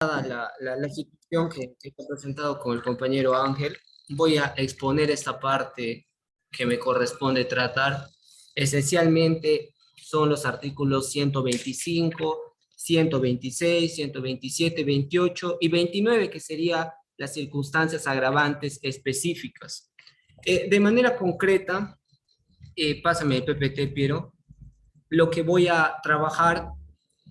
la situación que he presentado con el compañero Ángel, voy a exponer esta parte que me corresponde tratar. Esencialmente son los artículos 125, 126, 127, 28 y 29, que serían las circunstancias agravantes específicas. De manera concreta, pásame el PPT, Piero, lo que voy a trabajar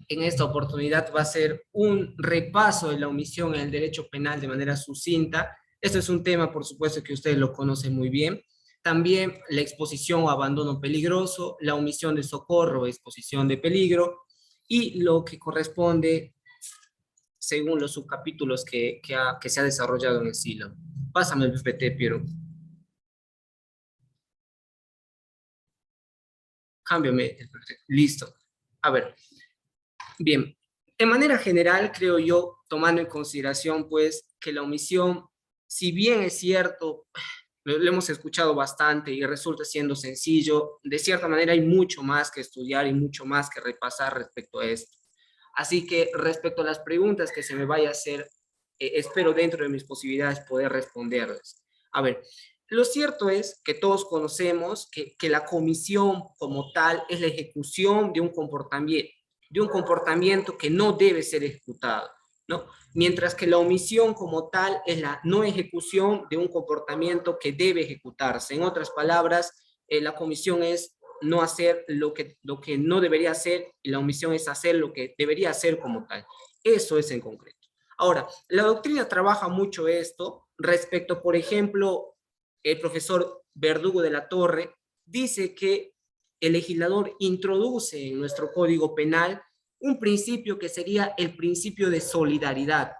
en esta oportunidad va a ser un repaso de la omisión en el derecho penal de manera sucinta. Esto es un tema, por supuesto, que ustedes lo conocen muy bien. También la exposición o abandono peligroso, la omisión de socorro o exposición de peligro, y lo que corresponde según los subcapítulos que se ha desarrollado en el silo. Pásame el PPT, Piero. Cámbiame el PPT. Listo. A ver, bien, de manera general, creo yo, tomando en consideración, pues, que la omisión, si bien es cierto, lo hemos escuchado bastante y resulta siendo sencillo, de cierta manera hay mucho más que estudiar y mucho más que repasar respecto a esto. Así que respecto a las preguntas que se me vaya a hacer, espero dentro de mis posibilidades poder responderlas. A ver, lo cierto es que todos conocemos que la comisión como tal es la ejecución de un comportamiento que no debe ser ejecutado, ¿no? Mientras que la omisión como tal es la no ejecución de un comportamiento que debe ejecutarse. En otras palabras, la comisión es no hacer lo que no debería hacer, y la omisión es hacer lo que debería hacer como tal. Eso es en concreto. Ahora, la doctrina trabaja mucho esto respecto, por ejemplo, el profesor Verdugo de la Torre dice que el legislador introduce en nuestro Código Penal un principio que sería el principio de solidaridad.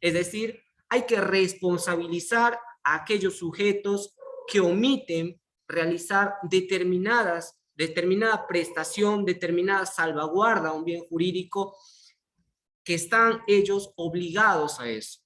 Es decir, hay que responsabilizar a aquellos sujetos que omiten realizar determinada prestación, determinada salvaguarda a un bien jurídico, que están ellos obligados a eso.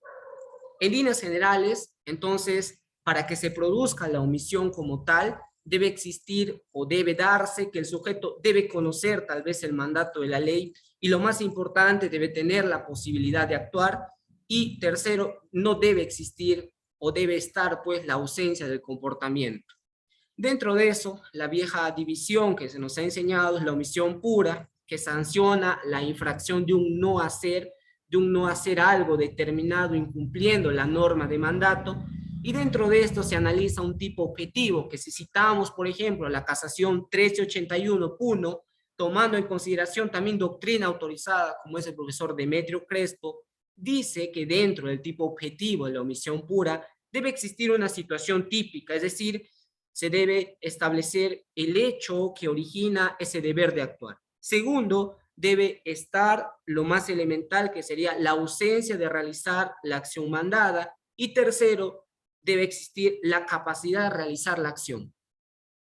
En líneas generales, entonces, para que se produzca la omisión como tal, debe existir o debe darse que el sujeto debe conocer tal vez el mandato de la ley, y lo más importante, debe tener la posibilidad de actuar, y tercero, no debe existir o debe estar pues la ausencia del comportamiento. Dentro de eso, la vieja división que se nos ha enseñado es la omisión pura, que sanciona la infracción de un no hacer algo determinado incumpliendo la norma de mandato, y dentro de esto se analiza un tipo objetivo, que si citamos, por ejemplo, la casación 1381.1, tomando en consideración también doctrina autorizada, como es el profesor Demetrio Crespo, dice que dentro del tipo objetivo de la omisión pura debe existir una situación típica, es decir, se debe establecer el hecho que origina ese deber de actuar. Segundo, debe estar lo más elemental, que sería la ausencia de realizar la acción mandada. Y tercero, debe existir la capacidad de realizar la acción.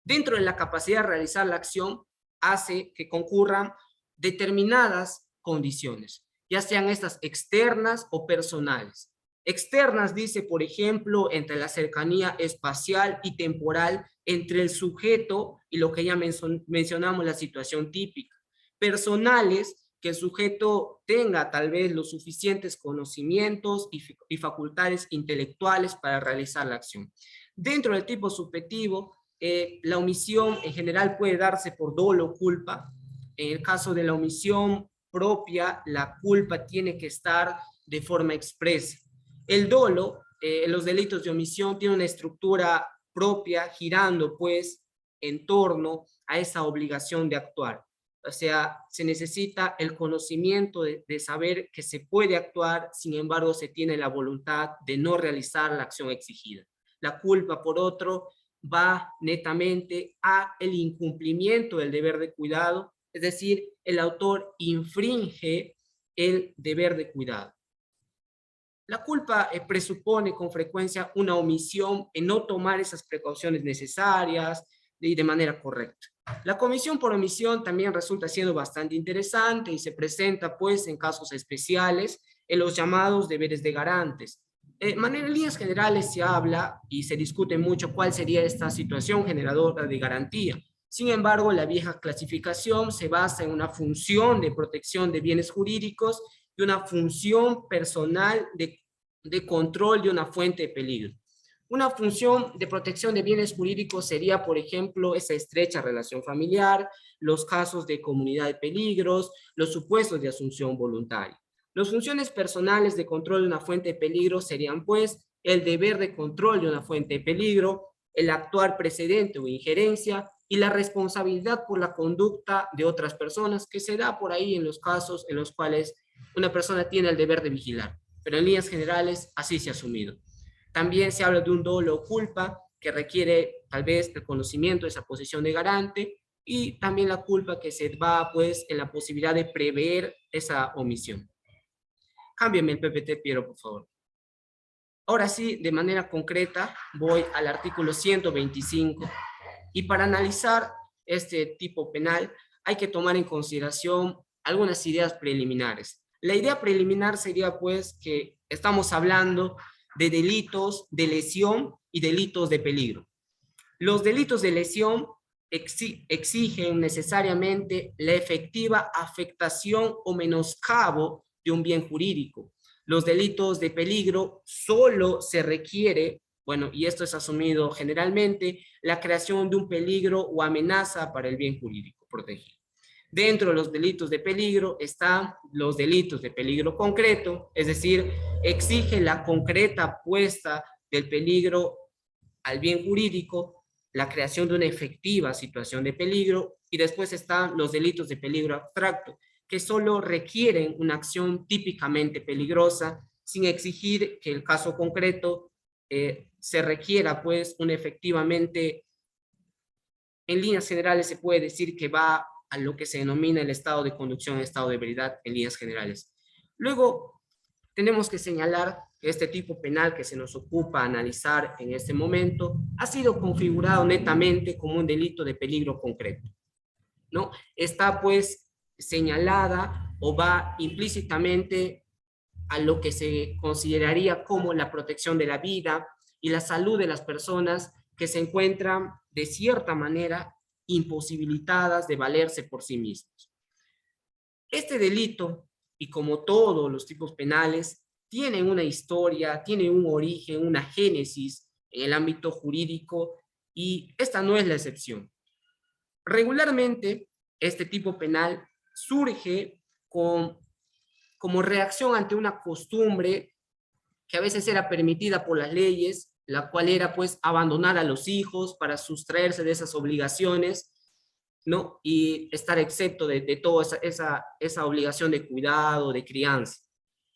Dentro de la capacidad de realizar la acción, hace que concurran determinadas condiciones, ya sean estas externas o personales. Externas dice, por ejemplo, entre la cercanía espacial y temporal entre el sujeto y lo que ya mencionamos, la situación típica. Personales, que el sujeto tenga tal vez los suficientes conocimientos y facultades intelectuales para realizar la acción. Dentro del tipo subjetivo, la omisión en general puede darse por dolo o culpa. En el caso de la omisión propia, la culpa tiene que estar de forma expresa. El dolo, los delitos de omisión, tiene una estructura propia girando pues en torno a esa obligación de actuar. O sea, se necesita el conocimiento de saber que se puede actuar, sin embargo se tiene la voluntad de no realizar la acción exigida. La culpa, por otro, va netamente a el incumplimiento del deber de cuidado, es decir, el autor infringe el deber de cuidado. La culpa presupone con frecuencia una omisión en no tomar esas precauciones necesarias y de manera correcta. La comisión por omisión también resulta siendo bastante interesante y se presenta pues en casos especiales en los llamados deberes de garantes. En líneas generales se habla y se discute mucho cuál sería esta situación generadora de garantía. Sin embargo, la vieja clasificación se basa en una función de protección de bienes jurídicos de una función personal de control de una fuente de peligro. Una función de protección de bienes jurídicos sería, por ejemplo, esa estrecha relación familiar, los casos de comunidad de peligros, los supuestos de asunción voluntaria. Las funciones personales de control de una fuente de peligro serían, pues, el deber de control de una fuente de peligro, el actuar precedente o injerencia y la responsabilidad por la conducta de otras personas, que se da por ahí en los casos en los cuales una persona tiene el deber de vigilar. Pero en líneas generales, así se ha asumido. También se habla de un dolo o culpa que requiere tal vez el conocimiento de esa posición de garante y también la culpa que se va pues en la posibilidad de prever esa omisión. Cámbiame el PPT, Piero, por favor. Ahora sí, de manera concreta, voy al artículo 125 y para analizar este tipo penal hay que tomar en consideración algunas ideas preliminares. La idea preliminar sería pues que estamos hablando de delitos de lesión y delitos de peligro. Los delitos de lesión exigen necesariamente la efectiva afectación o menoscabo de un bien jurídico. Los delitos de peligro solo se requiere, bueno, y esto es asumido generalmente, la creación de un peligro o amenaza para el bien jurídico protegido. Dentro de los delitos de peligro están los delitos de peligro concreto, es decir, exige la concreta puesta del peligro al bien jurídico, la creación de una efectiva situación de peligro, y después están los delitos de peligro abstracto, que solo requieren una acción típicamente peligrosa, sin exigir que el caso concreto se requiera pues un efectivamente, en líneas generales se puede decir que va a lo que se denomina el estado de conducción, el estado de veredad en líneas generales. Luego, tenemos que señalar que este tipo penal que se nos ocupa analizar en este momento ha sido configurado netamente como un delito de peligro concreto, ¿no? Está pues señalada o va implícitamente a lo que se consideraría como la protección de la vida y la salud de las personas que se encuentran de cierta manera imposibilitadas de valerse por sí mismos. Este delito, y como todos los tipos penales, tienen una historia, tienen un origen, una génesis en el ámbito jurídico, y esta no es la excepción. Regularmente, este tipo penal surge como reacción ante una costumbre que a veces era permitida por las leyes, la cual era pues abandonar a los hijos para sustraerse de esas obligaciones, ¿no? Y estar excepto de toda esa obligación de cuidado, de crianza.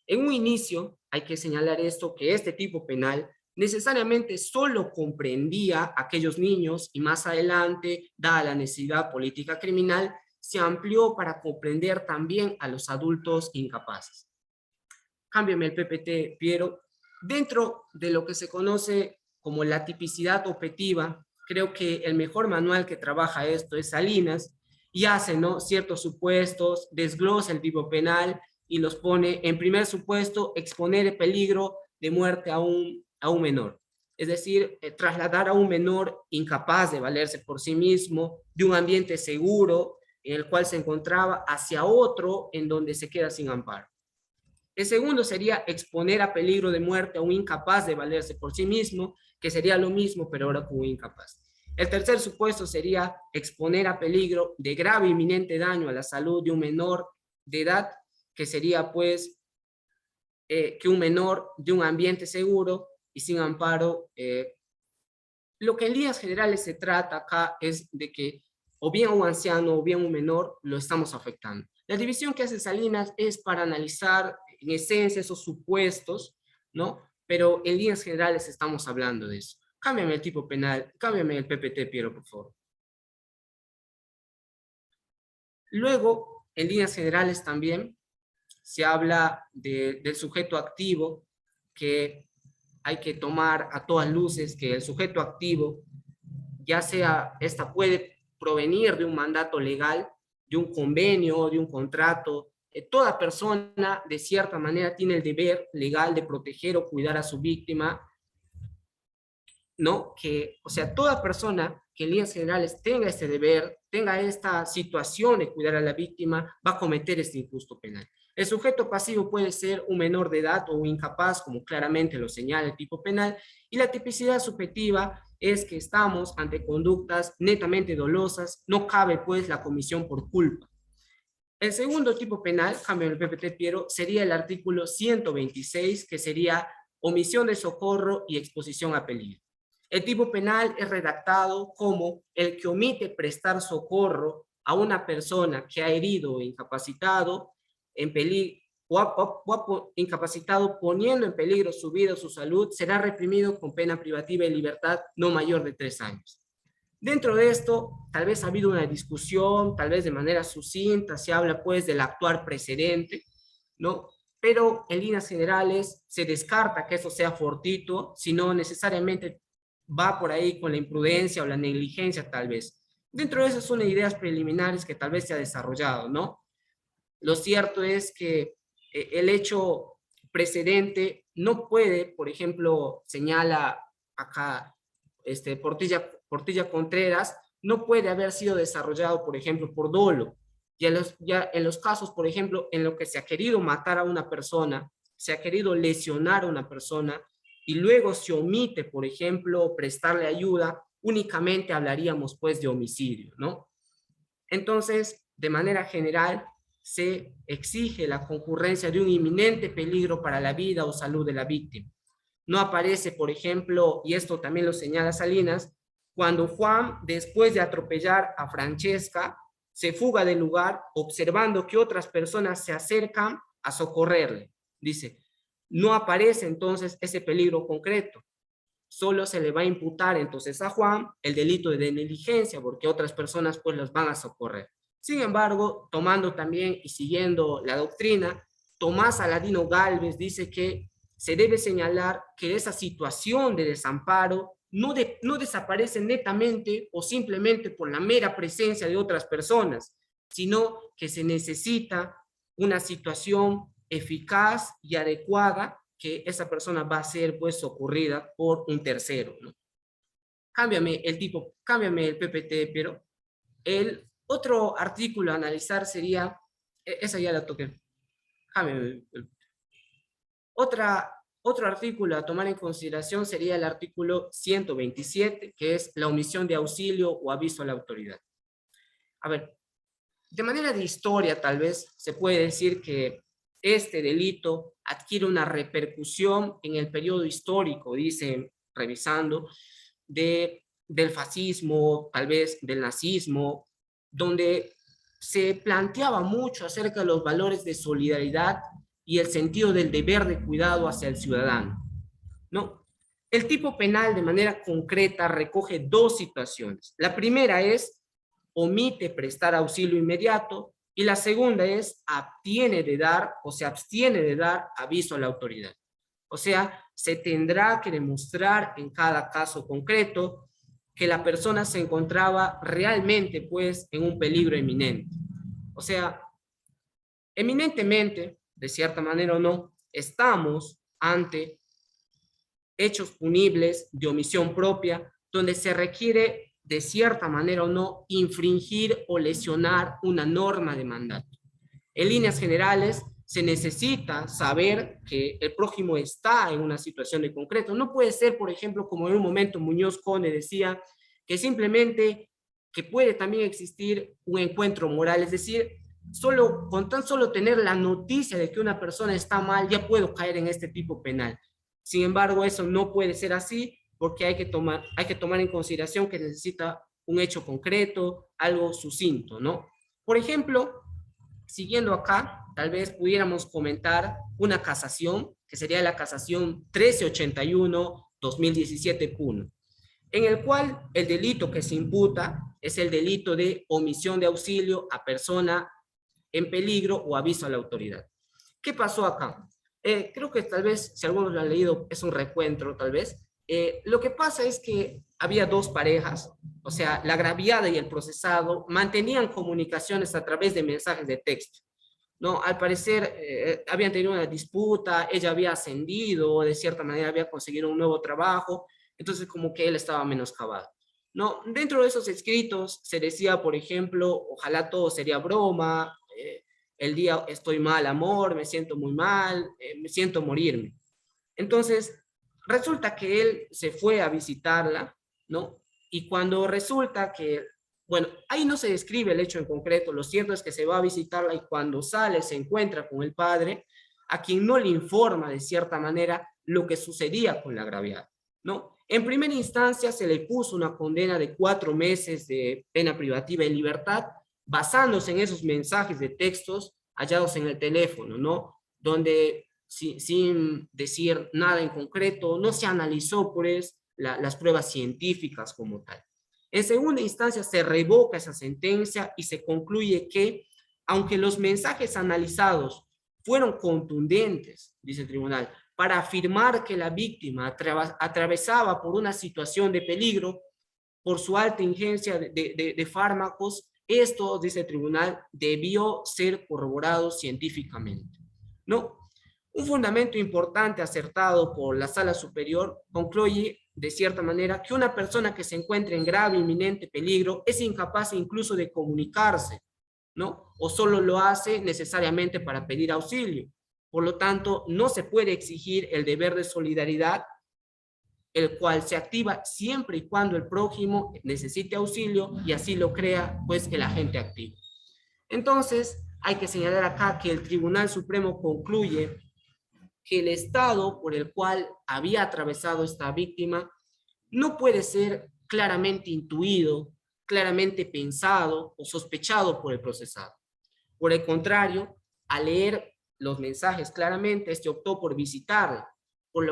En un inicio, hay que señalar esto, que este tipo penal necesariamente solo comprendía a aquellos niños y más adelante, dada la necesidad política criminal, se amplió para comprender también a los adultos incapaces. Cámbiame el PPT, Piero. Dentro de lo que se conoce como la tipicidad objetiva, creo que el mejor manual que trabaja esto es Salinas, y hace, ¿no?, ciertos supuestos, desglosa el tipo penal y los pone en primer supuesto: exponer el peligro de muerte a un menor. Es decir, trasladar a un menor incapaz de valerse por sí mismo de un ambiente seguro en el cual se encontraba hacia otro en donde se queda sin amparo. El segundo sería exponer a peligro de muerte a un incapaz de valerse por sí mismo, que sería lo mismo, pero ahora como incapaz. El tercer supuesto sería exponer a peligro de grave e inminente daño a la salud de un menor de edad, que sería pues que un menor de un ambiente seguro y sin amparo. Lo que en líneas generales se trata acá es de que o bien un anciano o bien un menor lo estamos afectando. La división que hace Salinas es para analizar en esencia esos supuestos, ¿no? Pero en líneas generales estamos hablando de eso. Cámbiame el tipo penal, cámbiame el PPT, Piero, por favor. Luego, en líneas generales también, se habla del sujeto activo, que hay que tomar a todas luces que el sujeto activo, ya sea, esta puede provenir de un mandato legal, de un convenio, de un contrato. Toda persona, de cierta manera, tiene el deber legal de proteger o cuidar a su víctima, ¿no? Que, o sea, toda persona que en líneas generales tenga este deber, tenga esta situación de cuidar a la víctima, va a cometer este injusto penal. El sujeto pasivo puede ser un menor de edad o un incapaz, como claramente lo señala el tipo penal, y la tipicidad subjetiva es que estamos ante conductas netamente dolosas, no cabe pues la comisión por culpa. El segundo tipo penal, cambio en el PPT Piero, sería el artículo 126, que sería omisión de socorro y exposición a peligro. El tipo penal es redactado como el que omite prestar socorro a una persona que ha herido o incapacitado en peligro incapacitado poniendo en peligro su vida o su salud, será reprimido con pena privativa de libertad no mayor de 3 años. Dentro de esto, tal vez ha habido una discusión, tal vez de manera sucinta, se habla pues del actuar precedente, ¿no? Pero en líneas generales se descarta que eso sea fortuito, sino necesariamente va por ahí con la imprudencia o la negligencia tal vez. Dentro de esas son ideas preliminares que tal vez se ha desarrollado, ¿no? Lo cierto es que el hecho precedente no puede, por ejemplo, señala acá Portilla Contreras, no puede haber sido desarrollado, por ejemplo, por dolo. Ya en los casos, por ejemplo, en lo que se ha querido matar a una persona, se ha querido lesionar a una persona y luego se omite, por ejemplo, prestarle ayuda, únicamente hablaríamos pues de homicidio, ¿no? Entonces, de manera general, se exige la concurrencia de un inminente peligro para la vida o salud de la víctima. No aparece, por ejemplo, y esto también lo señala Salinas, cuando Juan, después de atropellar a Francesca, se fuga del lugar observando que otras personas se acercan a socorrerle. Dice, no aparece entonces ese peligro concreto. Solo se le va a imputar entonces a Juan el delito de negligencia, porque otras personas pues los van a socorrer. Sin embargo, tomando también y siguiendo la doctrina, Tomás Aladino Gálvez dice que se debe señalar que esa situación de desamparo no desaparece netamente o simplemente por la mera presencia de otras personas, sino que se necesita una situación eficaz y adecuada que esa persona va a ser pues socorrida por un tercero, ¿no? Cámbiame el PPT, pero el otro artículo a analizar sería, esa ya la toqué, cámbiame otro artículo a tomar en consideración sería el artículo 127, que es la omisión de auxilio o aviso a la autoridad. A ver, de manera de historia tal vez se puede decir que este delito adquiere una repercusión en el periodo histórico, dicen, revisando, del fascismo, tal vez del nazismo, donde se planteaba mucho acerca de los valores de solidaridad y el sentido del deber de cuidado hacia el ciudadano, ¿no? El tipo penal de manera concreta recoge dos situaciones. La primera es omite prestar auxilio inmediato y la segunda es abstiene de dar o se abstiene de dar aviso a la autoridad. O sea, se tendrá que demostrar en cada caso concreto que la persona se encontraba realmente pues en un peligro inminente. O sea, eminentemente, de cierta manera o no, estamos ante hechos punibles de omisión propia, donde se requiere de cierta manera o no infringir o lesionar una norma de mandato. En líneas generales, se necesita saber que el prójimo está en una situación de concreto. No puede ser, por ejemplo, como en un momento Muñoz Conde decía, que simplemente que puede también existir un encuentro moral, es decir, con tan solo tener la noticia de que una persona está mal, ya puedo caer en este tipo penal. Sin embargo, eso no puede ser así porque hay que tomar en consideración que necesita un hecho concreto, algo sucinto, ¿no? Por ejemplo, siguiendo acá, tal vez pudiéramos comentar una casación, que sería la casación 1381-2017-1, en el cual el delito que se imputa es el delito de omisión de auxilio a persona en peligro o aviso a la autoridad. ¿Qué pasó acá? Creo que tal vez, si algunos lo han leído, es un recuento, tal vez. Lo que pasa es que había dos parejas, o sea, la agraviada y el procesado mantenían comunicaciones a través de mensajes de texto, ¿no? Al parecer habían tenido una disputa, ella había ascendido, de cierta manera había conseguido un nuevo trabajo, entonces como que él estaba menoscabado, ¿no? Dentro de esos escritos se decía, por ejemplo, ojalá todo sería broma, el día estoy mal, amor, me siento muy mal, me siento morirme. Entonces, resulta que él se fue a visitarla, ¿no? Y cuando resulta que, bueno, ahí no se describe el hecho en concreto, lo cierto es que se va a visitarla y cuando sale se encuentra con el padre, a quien no le informa de cierta manera lo que sucedía con la agraviada, ¿no? En primera instancia se le puso una condena de 4 meses de pena privativa de libertad, basándose en esos mensajes de textos hallados en el teléfono, ¿no? Donde sin decir nada en concreto, no se analizó pues las pruebas científicas como tal. En segunda instancia se revoca esa sentencia y se concluye que, aunque los mensajes analizados fueron contundentes, dice el tribunal, para afirmar que la víctima atravesaba por una situación de peligro por su alta ingerencia de fármacos, esto, dice el tribunal, debió ser corroborado científicamente. ¿No? Un fundamento importante acertado por la Sala Superior concluye, de cierta manera, que una persona que se encuentre en grave inminente peligro es incapaz incluso de comunicarse, ¿no? O solo lo hace necesariamente para pedir auxilio. Por lo tanto, no se puede exigir el deber de solidaridad, el cual se activa siempre y cuando el prójimo necesite auxilio y así lo crea, pues, el agente activo. Entonces, hay que señalar acá que el Tribunal Supremo concluye que el estado por el cual había atravesado esta víctima no puede ser claramente intuido, claramente pensado o sospechado por el procesado. Por el contrario, al leer los mensajes claramente, este optó por visitarla, por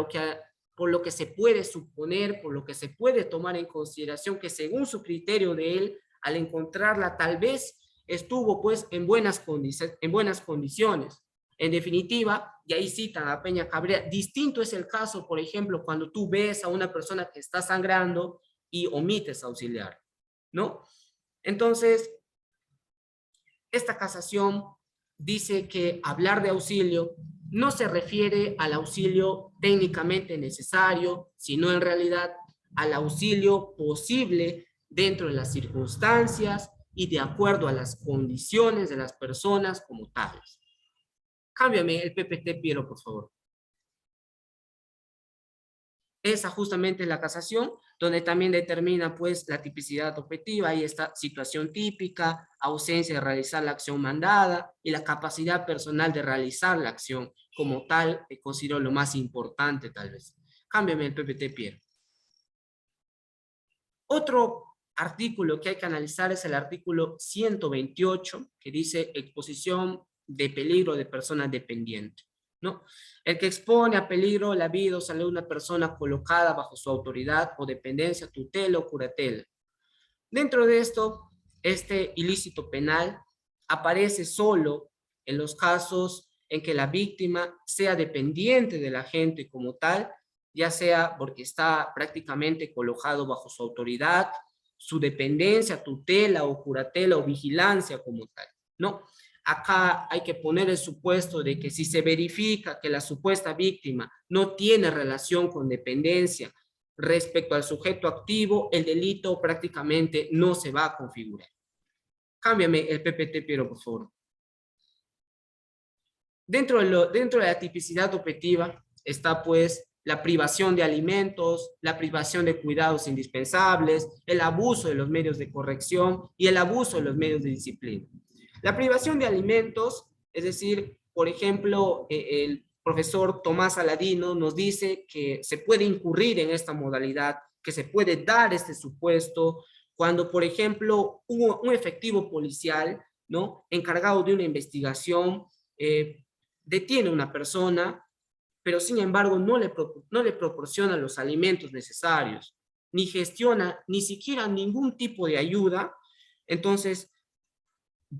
lo que se puede suponer, por lo que se puede tomar en consideración que según su criterio de él, al encontrarla tal vez estuvo pues en buenas condiciones. En definitiva, y ahí citan a Peña Cabrera, distinto es el caso, por ejemplo, cuando tú ves a una persona que está sangrando y omites auxiliar, ¿no? Entonces, esta casación dice que hablar de auxilio no se refiere al auxilio técnicamente necesario, sino en realidad al auxilio posible dentro de las circunstancias y de acuerdo a las condiciones de las personas como tales. Cámbiame el PPT, Piero, por favor. Esa justamente es la casación, donde también determina pues la tipicidad objetiva y esta situación típica, ausencia de realizar la acción mandada y la capacidad personal de realizar la acción como tal, que considero lo más importante tal vez. Cámbiame el PPT, Piero. Otro artículo que hay que analizar es el artículo 128, que dice exposición de peligro de persona dependiente, ¿no? El que expone a peligro la vida o salud de una persona colocada bajo su autoridad o dependencia, tutela o curatela. Dentro de esto, este ilícito penal aparece solo en los casos en que la víctima sea dependiente del agente como tal, ya sea porque está prácticamente colocado bajo su autoridad, su dependencia, tutela o curatela o vigilancia como tal, ¿no? Acá hay que poner el supuesto de que si se verifica que la supuesta víctima no tiene relación con dependencia respecto al sujeto activo, el delito prácticamente no se va a configurar. Cámbiame el PPT, Piero, por favor. Dentro de la tipicidad objetiva está pues la privación de alimentos, la privación de cuidados indispensables, el abuso de los medios de corrección y el abuso de los medios de disciplina. La privación de alimentos, es decir, por ejemplo, el profesor Tomás Aladino nos dice que se puede incurrir en esta modalidad, que se puede dar este supuesto cuando, por ejemplo, hubo un efectivo policial, ¿no?, encargado de una investigación, detiene a una persona, pero sin embargo no le proporciona los alimentos necesarios, ni gestiona ni siquiera ningún tipo de ayuda, entonces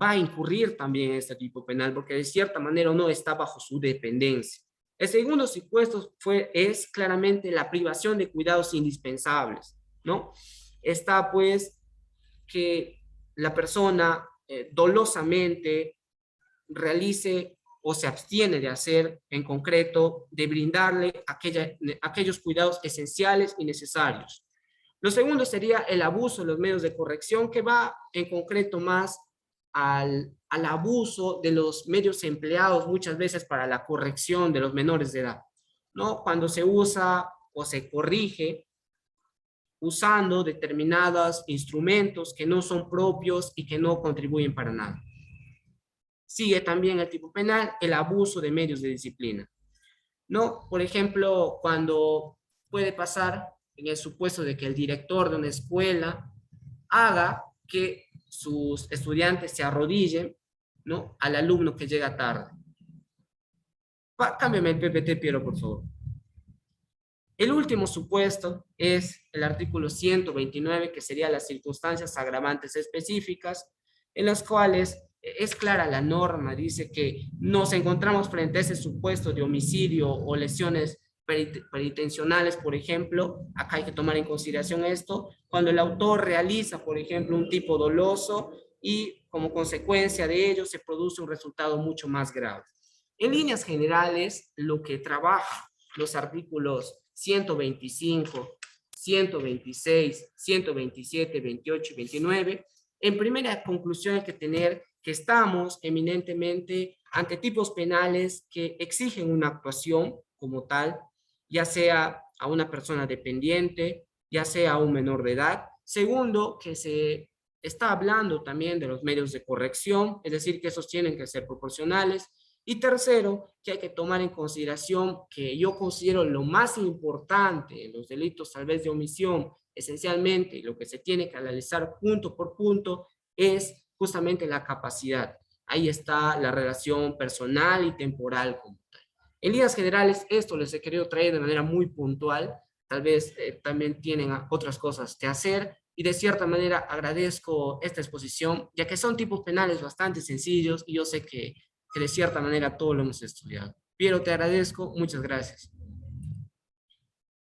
va a incurrir también en este tipo penal, porque de cierta manera no está bajo su dependencia. El segundo supuesto es claramente la privación de cuidados indispensables, ¿no? Está pues que la persona dolosamente realice o se abstiene de hacer en concreto, de brindarle aquellos cuidados esenciales y necesarios. Lo segundo sería el abuso de los medios de corrección, que va en concreto más al abuso de los medios empleados muchas veces para la corrección de los menores de edad, ¿no? Cuando se usa o se corrige usando determinados instrumentos que no son propios y que no contribuyen para nada. Sigue también el tipo penal, el abuso de medios de disciplina, ¿no? Por ejemplo, cuando puede pasar en el supuesto de que el director de una escuela haga que sus estudiantes se arrodillen, ¿no? Al alumno que llega tarde. Cámbiame el PPT, Piero, por favor. El último supuesto es el artículo 129, que sería las circunstancias agravantes específicas, en las cuales es clara la norma, dice que nos encontramos frente a ese supuesto de homicidio o lesiones peritencionales, por ejemplo. Acá hay que tomar en consideración esto, cuando el autor realiza, por ejemplo, un tipo doloso y como consecuencia de ello se produce un resultado mucho más grave. En líneas generales, lo que trabaja los artículos 125, 126, 127, 28 y 29, en primera conclusión hay que tener que estamos eminentemente ante tipos penales que exigen una actuación como tal, ya sea a una persona dependiente, ya sea a un menor de edad. Segundo, que se está hablando también de los medios de corrección, es decir, que esos tienen que ser proporcionales. Y tercero, que hay que tomar en consideración que yo considero lo más importante en los delitos tal vez de omisión, esencialmente, lo que se tiene que analizar punto por punto es justamente la capacidad. Ahí está la relación personal y temporal como tal. En líneas generales, esto les he querido traer de manera muy puntual. Tal vez también tienen otras cosas que hacer y de cierta manera agradezco esta exposición, ya que son tipos penales bastante sencillos y yo sé que de cierta manera todo lo hemos estudiado. Piero, te agradezco, muchas gracias.